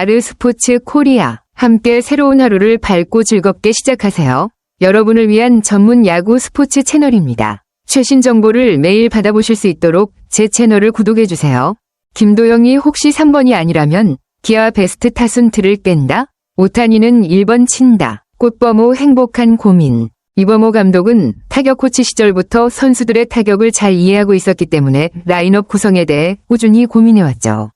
아르스포츠 코리아. 함께 새로운 하루를 밝고 즐겁게 시작하세요. 여러분을 위한 전문 야구 스포츠 채널입니다. 최신 정보를 매일 받아보실 수 있도록 제 채널을 구독해주세요. 김도영이 혹시 3번이 아니라면 기아 베스트 타순 틀을 깬다? 오타니는 1번 친다. 꽃범호 행복한 고민. 이범호 감독은 타격 코치 시절부터 선수들의 타격을 잘 이해하고 있었기 때문에 라인업 구성에 대해 꾸준히 고민해왔죠.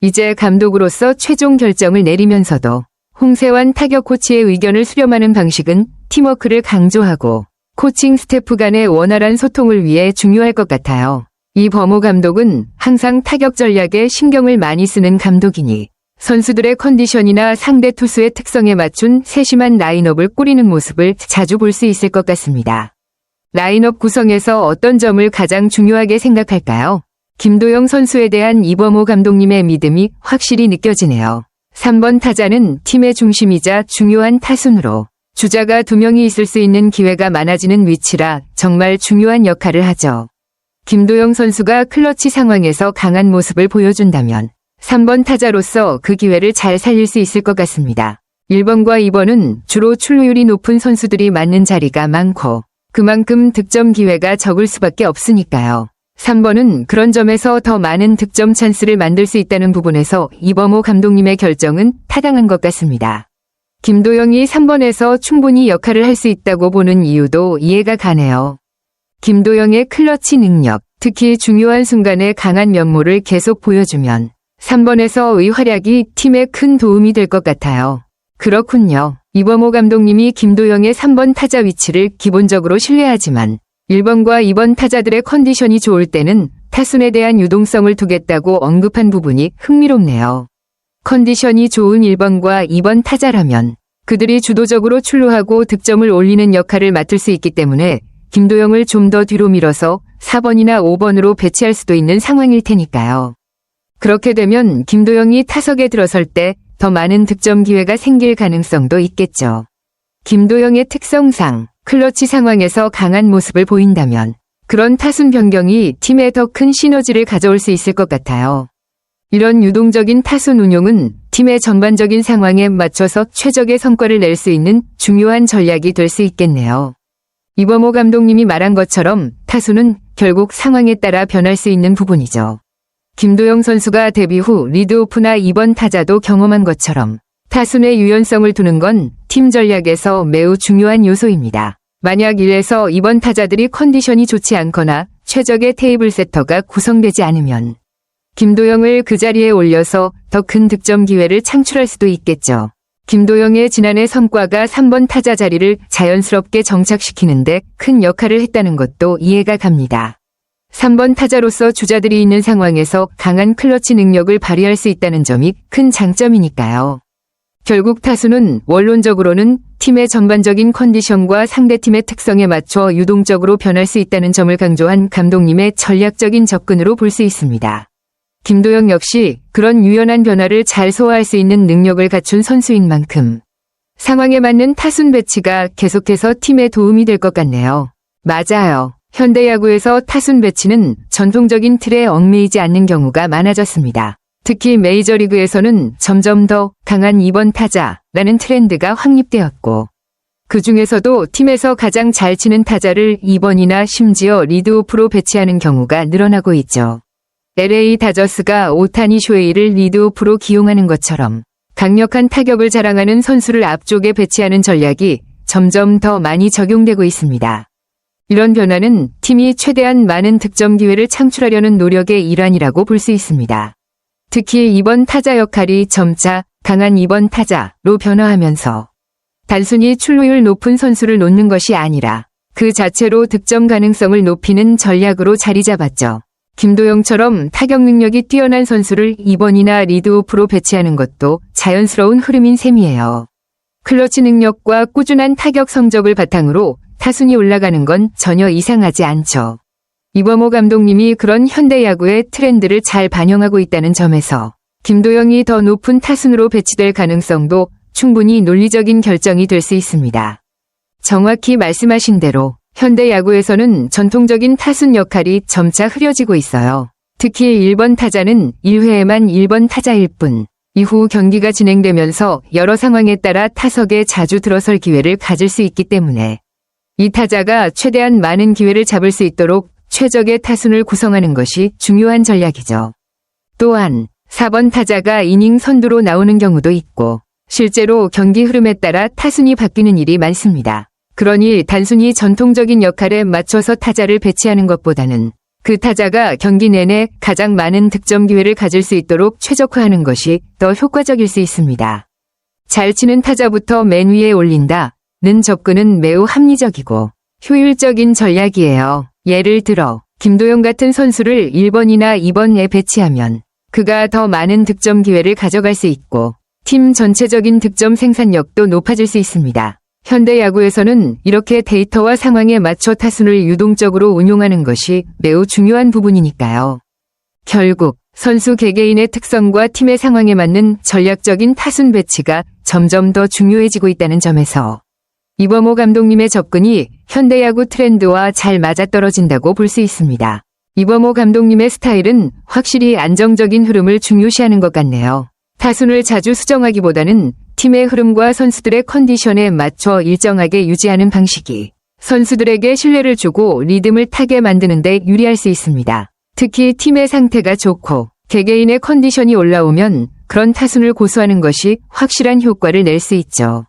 이제 감독으로서 최종 결정을 내리면서도 홍세환 타격 코치의 의견을 수렴하는 방식은 팀워크를 강조하고 코칭 스태프 간의 원활한 소통을 위해 중요할 것 같아요. 이범호 감독은 항상 타격 전략에 신경을 많이 쓰는 감독이니 선수들의 컨디션이나 상대 투수의 특성에 맞춘 세심한 라인업을 꾸리는 모습을 자주 볼 수 있을 것 같습니다. 라인업 구성에서 어떤 점을 가장 중요하게 생각할까요? 김도영 선수에 대한 이범호 감독님의 믿음이 확실히 느껴지네요. 3번 타자는 팀의 중심이자 중요한 타순으로 주자가 2명이 있을 수 있는 기회가 많아지는 위치라 정말 중요한 역할을 하죠. 김도영 선수가 클러치 상황에서 강한 모습을 보여준다면 3번 타자로서 그 기회를 잘 살릴 수 있을 것 같습니다. 1번과 2번은 주로 출루율이 높은 선수들이 맞는 자리가 많고 그만큼 득점 기회가 적을 수밖에 없으니까요. 3번은 그런 점에서 더 많은 득점 찬스를 만들 수 있다는 부분에서 이범호 감독님의 결정은 타당한 것 같습니다. 김도영이 3번에서 충분히 역할을 할 수 있다고 보는 이유도 이해가 가네요. 김도영의 클러치 능력, 특히 중요한 순간에 강한 면모를 계속 보여주면 3번에서의 활약이 팀에 큰 도움이 될 것 같아요. 그렇군요. 이범호 감독님이 김도영의 3번 타자 위치를 기본적으로 신뢰하지만 1번과 2번 타자들의 컨디션이 좋을 때는 타순에 대한 유동성을 두겠다고 언급한 부분이 흥미롭네요. 컨디션이 좋은 1번과 2번 타자라면 그들이 주도적으로 출루하고 득점을 올리는 역할을 맡을 수 있기 때문에 김도영을 좀 더 뒤로 밀어서 4번이나 5번으로 배치할 수도 있는 상황일 테니까요. 그렇게 되면 김도영이 타석에 들어설 때 더 많은 득점 기회가 생길 가능성도 있겠죠. 김도영의 특성상 클러치 상황에서 강한 모습을 보인다면 그런 타순 변경이 팀에 더 큰 시너지를 가져올 수 있을 것 같아요. 이런 유동적인 타순 운용은 팀의 전반적인 상황에 맞춰서 최적의 성과를 낼 수 있는 중요한 전략이 될 수 있겠네요. 이범호 감독님이 말한 것처럼 타순은 결국 상황에 따라 변할 수 있는 부분이죠. 김도영 선수가 데뷔 후 리드오프나 2번 타자도 경험한 것처럼 타순의 유연성을 두는 건 팀 전략에서 매우 중요한 요소입니다. 만약 1에서 2번 타자들이 컨디션이 좋지 않거나 최적의 테이블 세터가 구성되지 않으면 김도영을 그 자리에 올려서 더 큰 득점 기회를 창출할 수도 있겠죠. 김도영의 지난해 성과가 3번 타자 자리를 자연스럽게 정착시키는데 큰 역할을 했다는 것도 이해가 갑니다. 3번 타자로서 주자들이 있는 상황에서 강한 클러치 능력을 발휘할 수 있다는 점이 큰 장점이니까요. 결국 타순은 원론적으로는 팀의 전반적인 컨디션과 상대팀의 특성에 맞춰 유동적으로 변할 수 있다는 점을 강조한 감독님의 전략적인 접근으로 볼 수 있습니다. 김도영 역시 그런 유연한 변화를 잘 소화할 수 있는 능력을 갖춘 선수인 만큼 상황에 맞는 타순 배치가 계속해서 팀에 도움이 될 것 같네요. 맞아요. 현대야구에서 타순 배치는 전통적인 틀에 얽매이지 않는 경우가 많아졌습니다. 특히 메이저리그에서는 점점 더 강한 2번 타자라는 트렌드가 확립되었고 그 중에서도 팀에서 가장 잘 치는 타자를 2번이나 심지어 리드오프로 배치하는 경우가 늘어나고 있죠. LA 다저스가 오타니 쇼헤이를 리드오프로 기용하는 것처럼 강력한 타격을 자랑하는 선수를 앞쪽에 배치하는 전략이 점점 더 많이 적용되고 있습니다. 이런 변화는 팀이 최대한 많은 득점 기회를 창출하려는 노력의 일환이라고 볼 수 있습니다. 특히 2번 타자 역할이 점차 강한 2번 타자로 변화하면서 단순히 출루율 높은 선수를 놓는 것이 아니라 그 자체로 득점 가능성을 높이는 전략으로 자리 잡았죠. 김도영처럼 타격 능력이 뛰어난 선수를 2번이나 리드오프로 배치하는 것도 자연스러운 흐름인 셈이에요. 클러치 능력과 꾸준한 타격 성적을 바탕으로 타순이 올라가는 건 전혀 이상하지 않죠. 이범호 감독님이 그런 현대야구의 트렌드를 잘 반영하고 있다는 점에서 김도영이 더 높은 타순으로 배치될 가능성도 충분히 논리적인 결정이 될 수 있습니다. 정확히 말씀하신 대로 현대야구에서는 전통적인 타순 역할이 점차 흐려지고 있어요. 특히 1번 타자는 1회에만 1번 타자일 뿐 이후 경기가 진행되면서 여러 상황에 따라 타석에 자주 들어설 기회를 가질 수 있기 때문에 이 타자가 최대한 많은 기회를 잡을 수 있도록 최적의 타순을 구성하는 것이 중요한 전략이죠. 또한 4번 타자가 이닝 선두로 나오는 경우도 있고 실제로 경기 흐름에 따라 타순이 바뀌는 일이 많습니다. 그러니 단순히 전통적인 역할에 맞춰서 타자를 배치하는 것보다는 그 타자가 경기 내내 가장 많은 득점 기회를 가질 수 있도록 최적화하는 것이 더 효과적일 수 있습니다. 잘 치는 타자부터 맨 위에 올린다는 접근은 매우 합리적이고 효율적인 전략이에요. 예를 들어 김도영 같은 선수를 1번이나 2번에 배치하면 그가 더 많은 득점 기회를 가져갈 수 있고 팀 전체적인 득점 생산력도 높아질 수 있습니다. 현대 야구에서는 이렇게 데이터와 상황에 맞춰 타순을 유동적으로 운용하는 것이 매우 중요한 부분이니까요. 결국 선수 개개인의 특성과 팀의 상황에 맞는 전략적인 타순 배치가 점점 더 중요해지고 있다는 점에서 이범호 감독님의 접근이 현대 야구 트렌드와 잘 맞아떨어진다고 볼 수 있습니다. 이범호 감독님의 스타일은 확실히 안정적인 흐름을 중요시하는 것 같네요. 타순을 자주 수정하기보다는 팀의 흐름과 선수들의 컨디션에 맞춰 일정하게 유지하는 방식이 선수들에게 신뢰를 주고 리듬을 타게 만드는 데 유리할 수 있습니다. 특히 팀의 상태가 좋고 개개인의 컨디션이 올라오면 그런 타순을 고수하는 것이 확실한 효과를 낼 수 있죠.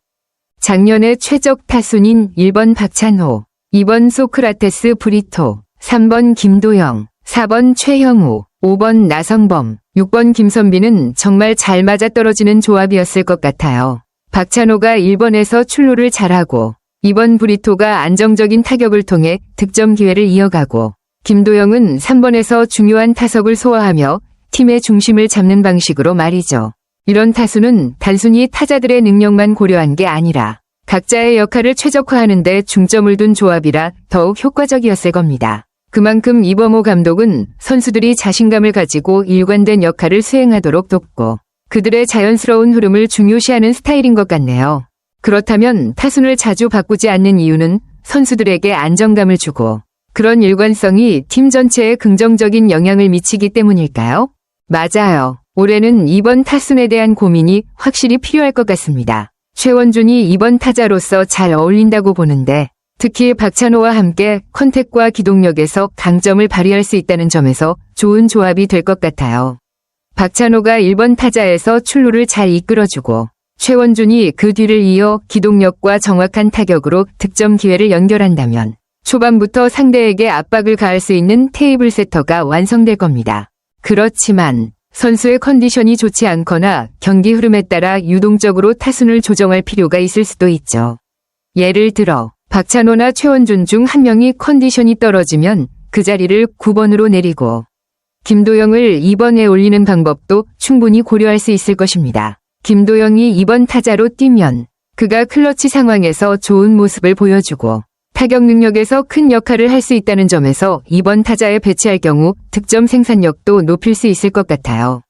작년의 최적 타순인 1번 박찬호, 2번 소크라테스 브리토, 3번 김도영, 4번 최형우, 5번 나성범, 6번 김선비는 정말 잘 맞아떨어지는 조합이었을 것 같아요. 박찬호가 1번에서 출루를 잘하고 2번 브리토가 안정적인 타격을 통해 득점 기회를 이어가고 김도영은 3번에서 중요한 타석을 소화하며 팀의 중심을 잡는 방식으로 말이죠. 이런 타순은 단순히 타자들의 능력만 고려한 게 아니라 각자의 역할을 최적화하는 데 중점을 둔 조합이라 더욱 효과적이었을 겁니다. 그만큼 이범호 감독은 선수들이 자신감을 가지고 일관된 역할을 수행하도록 돕고 그들의 자연스러운 흐름을 중요시하는 스타일인 것 같네요. 그렇다면 타순을 자주 바꾸지 않는 이유는 선수들에게 안정감을 주고 그런 일관성이 팀 전체에 긍정적인 영향을 미치기 때문일까요? 맞아요. 올해는 2번 타순에 대한 고민이 확실히 필요할 것 같습니다. 최원준이 2번 타자로서 잘 어울린다고 보는데 특히 박찬호와 함께 컨택과 기동력에서 강점을 발휘할 수 있다는 점에서 좋은 조합이 될 것 같아요. 박찬호가 1번 타자에서 출루를 잘 이끌어주고 최원준이 그 뒤를 이어 기동력과 정확한 타격으로 득점 기회를 연결한다면 초반부터 상대에게 압박을 가할 수 있는 테이블 세터가 완성될 겁니다. 그렇지만 선수의 컨디션이 좋지 않거나 경기 흐름에 따라 유동적으로 타순을 조정할 필요가 있을 수도 있죠. 예를 들어 박찬호나 최원준 중 한 명이 컨디션이 떨어지면 그 자리를 9번으로 내리고 김도영을 2번에 올리는 방법도 충분히 고려할 수 있을 것입니다. 김도영이 2번 타자로 뛰면 그가 클러치 상황에서 좋은 모습을 보여주고 타격 능력에서 큰 역할을 할 수 있다는 점에서 2번 타자에 배치할 경우 득점 생산력도 높일 수 있을 것 같아요.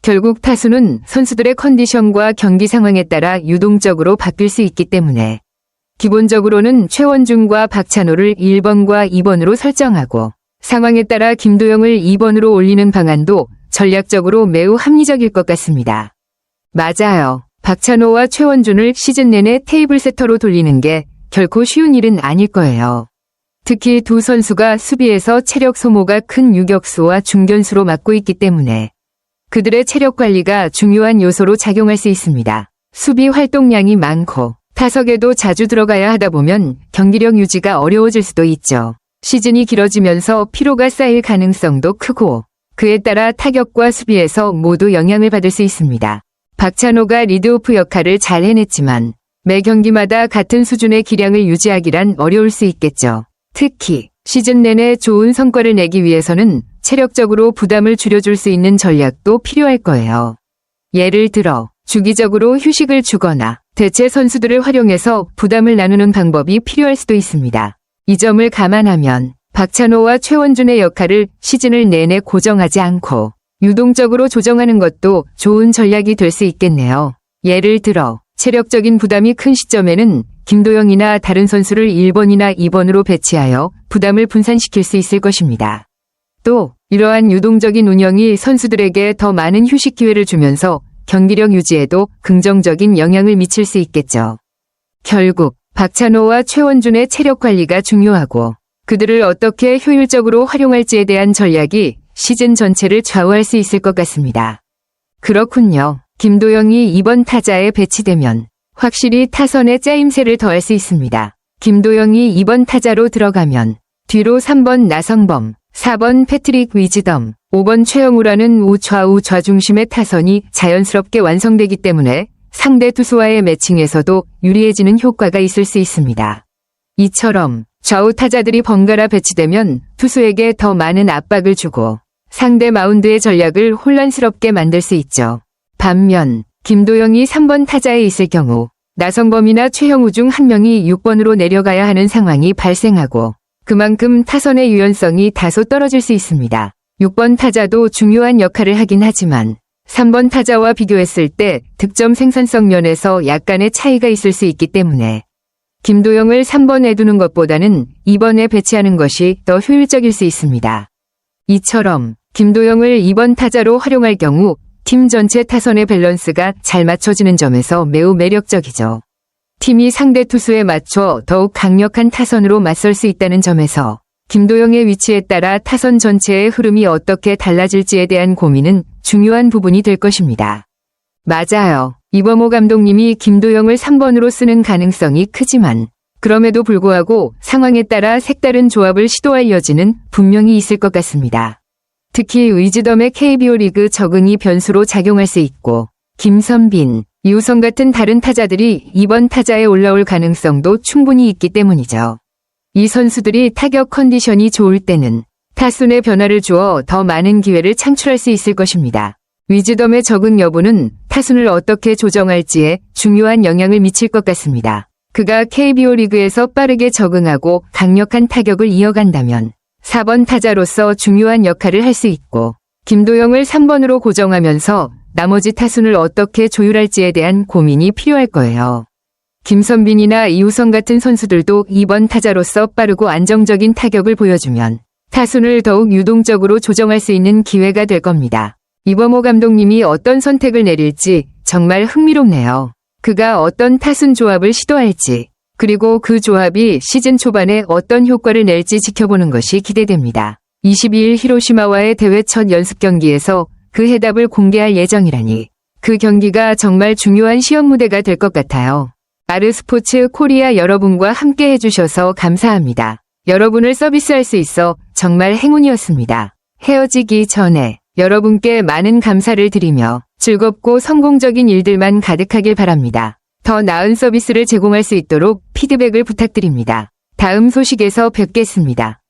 결국 타순은 선수들의 컨디션과 경기 상황에 따라 유동적으로 바뀔 수 있기 때문에 기본적으로는 최원준과 박찬호를 1번과 2번으로 설정하고 상황에 따라 김도영을 2번으로 올리는 방안도 전략적으로 매우 합리적일 것 같습니다. 맞아요. 박찬호와 최원준을 시즌 내내 테이블 세터로 돌리는 게 결코 쉬운 일은 아닐 거예요. 특히 두 선수가 수비에서 체력 소모가 큰 유격수와 중견수로 맡고 있기 때문에 그들의 체력 관리가 중요한 요소로 작용할 수 있습니다. 수비 활동량이 많고 타석에도 자주 들어가야 하다 보면 경기력 유지가 어려워질 수도 있죠. 시즌이 길어지면서 피로가 쌓일 가능성도 크고 그에 따라 타격과 수비에서 모두 영향을 받을 수 있습니다. 박찬호가 리드오프 역할을 잘 해냈지만 매 경기마다 같은 수준의 기량을 유지하기란 어려울 수 있겠죠. 특히 시즌 내내 좋은 성과를 내기 위해서는 체력적으로 부담을 줄여줄 수 있는 전략도 필요할 거예요. 예를 들어 주기적으로 휴식을 주거나 대체 선수들을 활용해서 부담을 나누는 방법이 필요할 수도 있습니다. 이 점을 감안하면 박찬호와 최원준의 역할을 시즌을 내내 고정하지 않고 유동적으로 조정하는 것도 좋은 전략이 될 수 있겠네요. 예를 들어 체력적인 부담이 큰 시점에는 김도영이나 다른 선수를 1번이나 2번으로 배치하여 부담을 분산시킬 수 있을 것입니다. 또 이러한 유동적인 운영이 선수들에게 더 많은 휴식 기회를 주면서 경기력 유지에도 긍정적인 영향을 미칠 수 있겠죠. 결국 박찬호와 최원준의 체력 관리가 중요하고 그들을 어떻게 효율적으로 활용할지에 대한 전략이 시즌 전체를 좌우할 수 있을 것 같습니다. 그렇군요. 김도영이 이번 타자에 배치되면 확실히 타선의 짜임새를 더할 수 있습니다. 김도영이 이번 타자로 들어가면 뒤로 3번 나성범, 4번 패트릭 위즈덤, 5번 최영우라는 우좌우 좌중심의 타선이 자연스럽게 완성되기 때문에 상대 투수와의 매칭에서도 유리해지는 효과가 있을 수 있습니다. 이처럼 좌우 타자들이 번갈아 배치되면 투수에게 더 많은 압박을 주고 상대 마운드의 전략을 혼란스럽게 만들 수 있죠. 반면 김도영이 3번 타자에 있을 경우 나성범이나 최형우 중 한 명이 6번으로 내려가야 하는 상황이 발생하고 그만큼 타선의 유연성이 다소 떨어질 수 있습니다. 6번 타자도 중요한 역할을 하긴 하지만 3번 타자와 비교했을 때 득점 생산성 면에서 약간의 차이가 있을 수 있기 때문에 김도영을 3번에 두는 것보다는 2번에 배치하는 것이 더 효율적일 수 있습니다. 이처럼 김도영을 2번 타자로 활용할 경우 팀 전체 타선의 밸런스가 잘 맞춰지는 점에서 매우 매력적이죠. 팀이 상대 투수에 맞춰 더욱 강력한 타선으로 맞설 수 있다는 점에서 김도영의 위치에 따라 타선 전체의 흐름이 어떻게 달라질지에 대한 고민은 중요한 부분이 될 것입니다. 맞아요. 이범호 감독님이 김도영을 3번으로 쓰는 가능성이 크지만 그럼에도 불구하고 상황에 따라 색다른 조합을 시도할 여지는 분명히 있을 것 같습니다. 특히 위즈덤의 KBO 리그 적응이 변수로 작용할 수 있고 김선빈, 이우성 같은 다른 타자들이 이번 타자에 올라올 가능성도 충분히 있기 때문이죠. 이 선수들이 타격 컨디션이 좋을 때는 타순의 변화를 주어 더 많은 기회를 창출할 수 있을 것입니다. 위즈덤의 적응 여부는 타순을 어떻게 조정할지에 중요한 영향을 미칠 것 같습니다. 그가 KBO 리그에서 빠르게 적응하고 강력한 타격을 이어간다면 4번 타자로서 중요한 역할을 할 수 있고 김도영을 3번으로 고정하면서 나머지 타순을 어떻게 조율할지에 대한 고민이 필요할 거예요. 김선빈이나 이우성 같은 선수들도 2번 타자로서 빠르고 안정적인 타격을 보여주면 타순을 더욱 유동적으로 조정할 수 있는 기회가 될 겁니다. 이범호 감독님이 어떤 선택을 내릴지 정말 흥미롭네요. 그가 어떤 타순 조합을 시도할지 그리고 그 조합이 시즌 초반에 어떤 효과를 낼지 지켜보는 것이 기대됩니다. 22일 히로시마와의 대회 첫 연습 경기에서 그 해답을 공개할 예정이라니 그 경기가 정말 중요한 시험 무대가 될 것 같아요. 아르스포츠 코리아 여러분과 함께 해주셔서 감사합니다. 여러분을 서비스할 수 있어 정말 행운이었습니다. 헤어지기 전에 여러분께 많은 감사를 드리며 즐겁고 성공적인 일들만 가득하길 바랍니다. 더 나은 서비스를 제공할 수 있도록 피드백을 부탁드립니다. 다음 소식에서 뵙겠습니다.